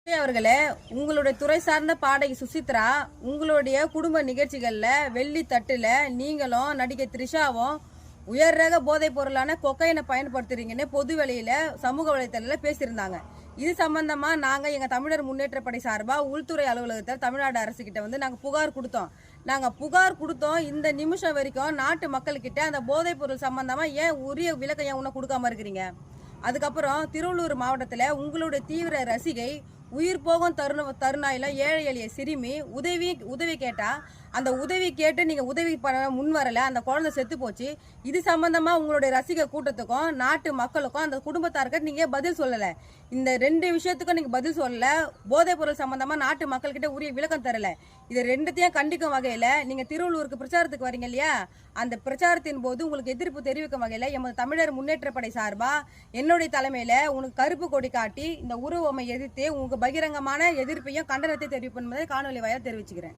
அவர்களே, உங்களுடைய துறை சார்ந்த பாடகி சுசித்ரா உங்களுடைய குடும்ப நிகழ்ச்சிகள்ல வெள்ளி தட்டுல நீங்களும் நடிகை த்ரிஷாவும் உயர் ரக போதைப் பொருளான கொக்கைனை பயன்படுத்துறீங்கன்னு பொது வெளியில சமூக வலைதளத்துல பேசியிருந்தாங்க. இது சம்பந்தமா நாங்க எங்க தமிழர் முன்னேற்ற படை சார்பா உள்துறை அலுவலகத்தில் தமிழ்நாடு அரசு கிட்ட நாங்க புகார் கொடுத்தோம். இந்த நிமிஷம் வரைக்கும் நாட்டு மக்கள் கிட்ட அந்த போதைப் பொருள் சம்பந்தமா ஏன் உரிய விளக்கம் ஏன் உன்ன கொடுக்காம இருக்கிறீங்க? அதுக்கப்புறம் திருவள்ளூர் மாவட்டத்துல உங்களுடைய தீவிர ரசிகை உயிர் போகும் தருணாயில ஏழை எளிய சிறுமி உதவி கேட்டா அந்த உதவி கேட்டு நீங்க உதவி பண்ண முன் வரல, அந்த குழந்தை செத்து போச்சு. இது சம்பந்தமா உங்களுடைய ரசிக கூட்டத்துக்கும் நாட்டு மக்களுக்கும் அந்த குடும்பத்தாருக்கு நீங்க பதில் சொல்லல. இந்த ரெண்டு விஷயத்துக்கும் நீங்க பதில் சொல்லல. போதைப் பொருள் சம்பந்தமா நாட்டு மக்கள் கிட்ட உரிய விளக்கம் தரல. இது ரெண்டுத்தையும் கண்டிக்கும் வகையில நீங்க திருவள்ளூருக்கு பிரச்சாரத்துக்கு வரீங்க இல்லையா, அந்த பிரச்சாரத்தின் போது உங்களுக்கு எதிர்ப்பு தெரிவிக்கும் வகையில எமது தமிழர் முன்னேற்ற படை சார்பா என்னுடைய தலைமையில உனக்கு கருப்பு கொடி காட்டி இந்த உருவமை எதிர்த்து உங்க பகிரங்கமான எதிர்ப்பையும் கண்டனத்தை தெரிவிப்பது காணொலி வாயிலாக தெரிவிச்சுக்கிறேன்.